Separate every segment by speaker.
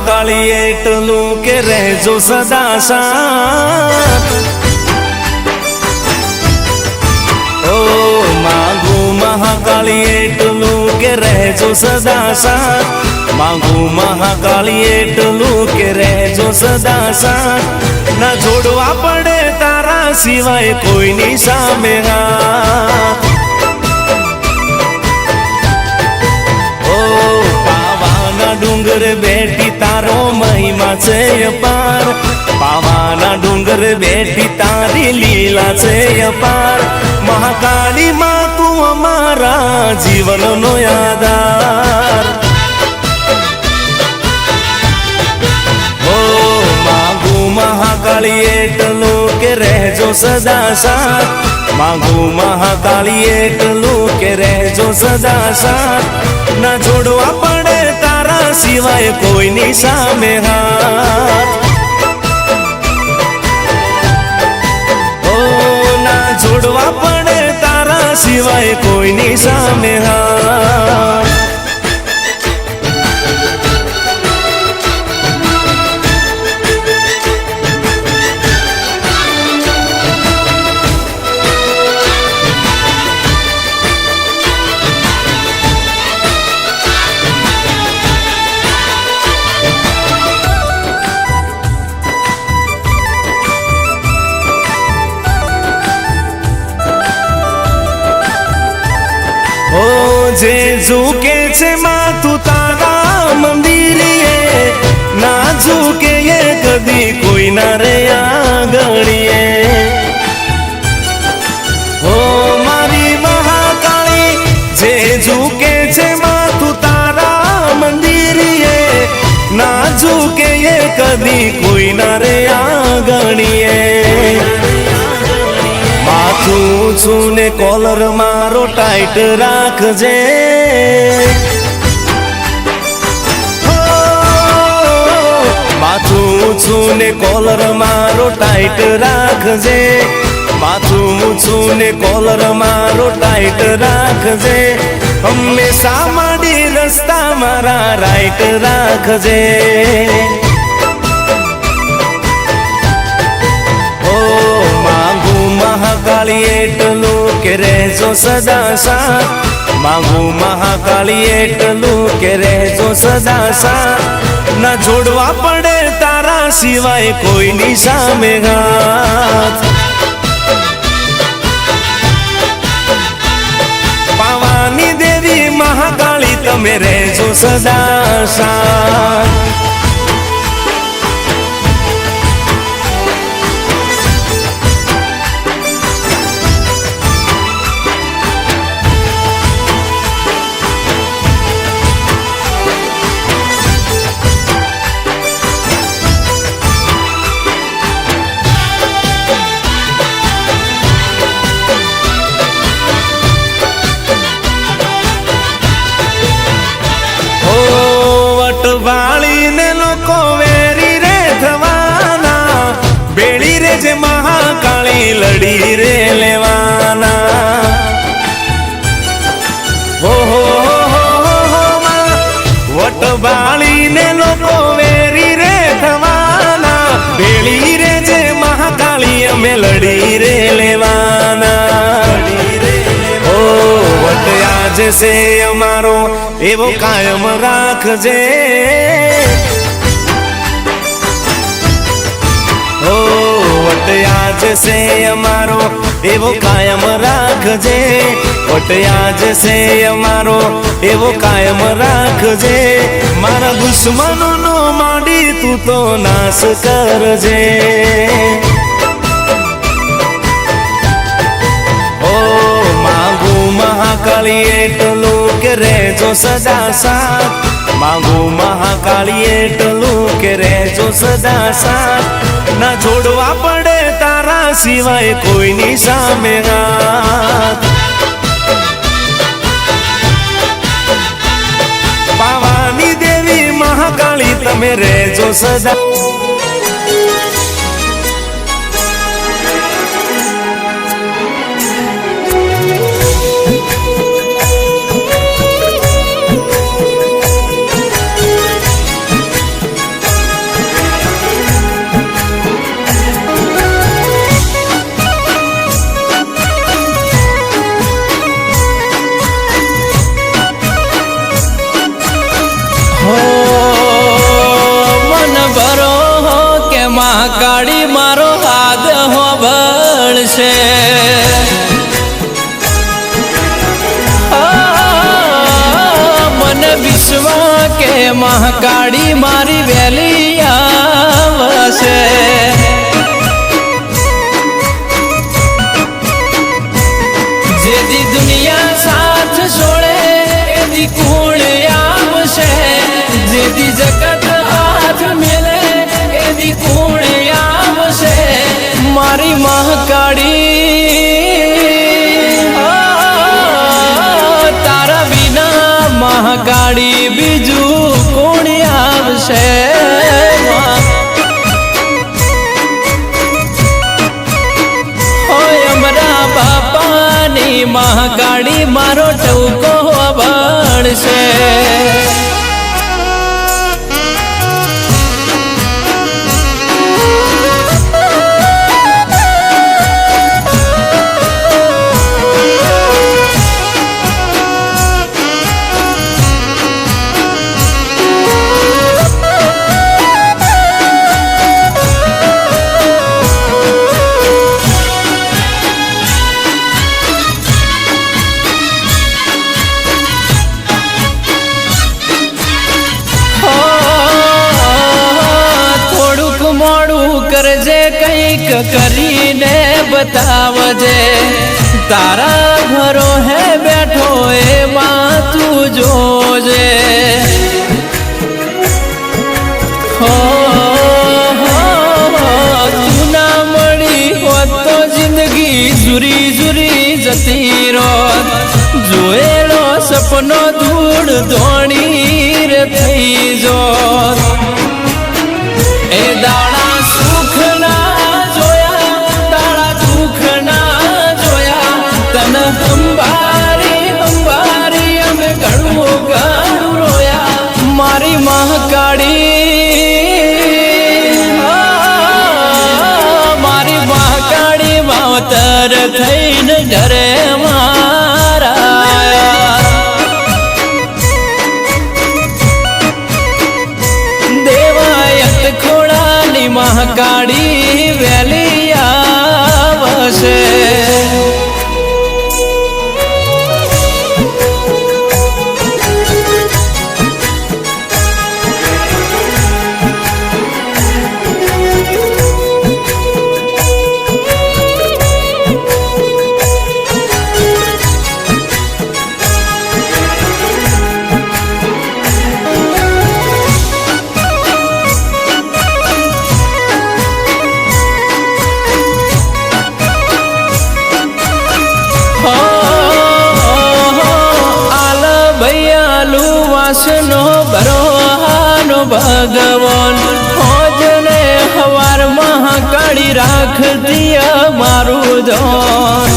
Speaker 1: મહાકાળી એટલું કે રહેજો સદા સાથ ઓ માંગુ મહાકાળી એટલું કે રહેજો સદા સાથ માંગુ મહાકાળી એટલું કે રહેજો સદા સાથ ના જોડવા પડે તારા સિવાય કોઈની સામે હાથ ડુંગર બેઠી તારો મહિમા છે અપાર પાવાના ડુંગર બેઠી તારી લીલા છે અપાર મહાકાળી માં તું અમારા જીવનનો આધાર ઓ માંગુ મહાકાળી એટલું કે રહેજો સદા સાથ માંગુ મહાકાળી એટલું કે રહેજો સદા સાથ ના જોડવા પડે તારા સિવાય કોઈની સામે હાથ ઓ ના જોડવા પડે તારા સિવાય કોઈની સામે હાથ જે ઝૂકે છે માથું તારા મંદિરે ના ઝૂકે એ કદી કોઈ ના રે આંગણીએ ઓ મારી મહાકાળી જે ઝૂકે છે માથું તારા મંદિરે ના ઝૂકે એ કદી કોઈ ના રે આંગણીએ માથું છું ને કોલર મારો ટાઈટ રાખજે માથું છું ને કોલર મારો ટાઈટ રાખજે માથું છું ને કોલર મારો ટાઈટ રાખજે હંમેશા માડી રસ્તા મારા રાઈટ રાખજે મહાકાળી એટલું કે રહેજો સદા સાથ માંગુ મહાકાળી એટલું કે રહેજો સદા સાથ ના જોડવા પડે તારા સિવાય કોઈની સામે હાથ પાવાની દેવી મહાકાળી તમે રહેજો સદા સાથ વાળીને લોકો વેરી રે થવાના બેડી રે જે મહાકાળી લડી રે લેવાના હો વટ વાળીને લોકો વેરી રે થવાના બેડી રે જે મહાકાળી અમે લડી રે લેવાના ઓ વટ આજ છે અમારો એવો કાયમ રાખજે ઓ વટ આજ છે અમારો એવો કાયમ રાખજે વટ આજ છે અમારો એવો કાયમ રાખજે મારા દુશ્મનોનો માંડી તું તો નાશ કરજે ઓ માંગુ મહાકાળી એટલું કે રહેજો સદા સાથ માંગુ મહાકાળી એટલું કે રહેજો સદા સાથ ના જોડવા પડે તારા સિવાય કોઈની સામે હાથ પાવાની દેવી મહાકાળી તમે રહેજો સદા
Speaker 2: મહાકાળી મારી વેલી આવશે જેદી દુનિયા સાથ છોડે એદી કુણ આવશે જેદી જગત હાથ મેલે એદી કુણ આવશે મારી મહાકાળી તારા વિના મહાકાળી બીજું કોણ આવશે અમારા બાપાની મહાકાળી મારો ટૂંકો બળશે કરજે કંઈક કરીને બતાવજે તારા ઘરો હે બેઠો એમાં તું જોજે તું ના મળી હોત તો જિંદગી જુરી જુરી જતી રોત જોયેલો સપનો ધૂળ ધોણી રે થઈ જોત એ દાડા સુખ ના જોયા દાડા દુઃખ ના જોયા તન હંબારી હંબારી અમે ઘણું ઘણું રોયા મારી મહાકાળી મારી મહાકાળી માવતર થઈને ઘરે મારા દેવાયત ખોડાની મહાકાળી વેલી આવશે વાસનો બરોહાનો ભગવાન હોજને હવાર મહાકાળી રાખતી મારું ધોન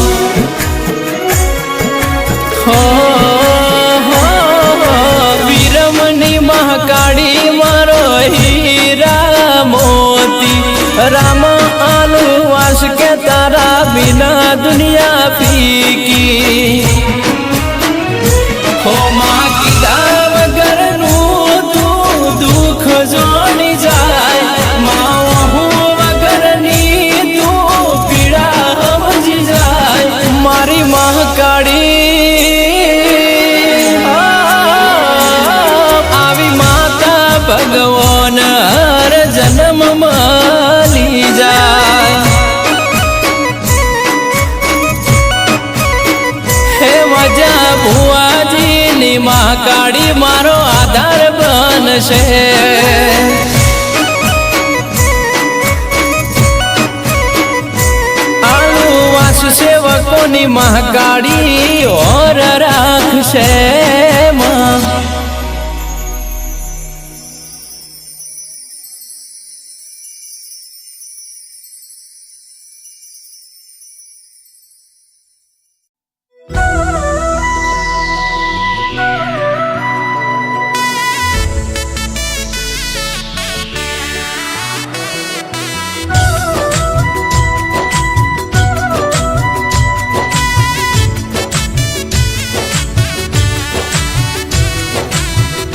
Speaker 2: વિરમની મહાકાળી મારો હીરા મોતી રામ આલુ વાસ કે તારા બિના દુનિયા ફીકી હો માં કીધા વગરનું તું દુઃખ જોડી જાય માં હું વગરની તું પીડા સમજી જાય મારી મહાકાળી આવી માતા ભગવાન હર જન્મ મળી જાય હે મજા ભુવાજીની મહાકાળી મારો આધાર બનશે આલુ વાસુ સેવકોની મહાકાળી ઓર રાખશે માં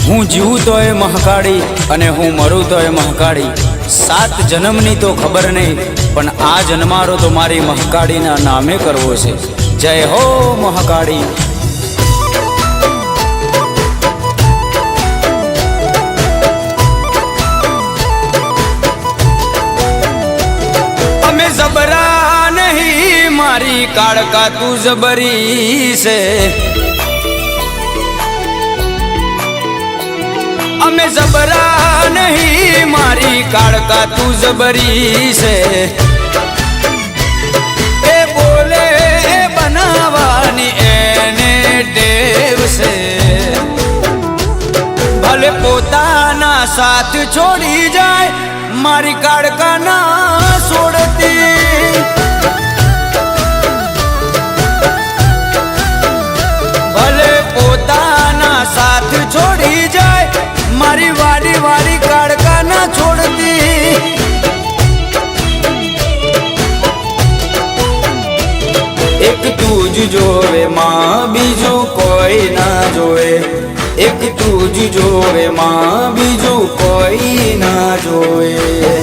Speaker 3: હું જીવું તો એ મહાકાળી અને હું મરું તો એ મહાકાળી. 7 જન્મની તો ખબર નહીં, પણ આ જન્મારો તો મારી મહાકાળીના નામે કરવો છે. જય હો મહાકાળી. જબરા નહીં મારી કાળકા તું જબરી છે અમે જબરા નહીં મારી કાળકા તું જબરી છે એ બોલે એ બનાવવાની એને ટેવ છે ભલે પોતાના સાથ છોડી જાય મારી કાળકા ના છોડતી ભલે પોતાના સાથ છોડી જાય મારી વાડી વાડી કાળકા ના છોડતી એક તું જ જોવે માં બીજું કોઈ ના જોવે એક તું જ જોવે માં બીજું કોઈ ના જોવે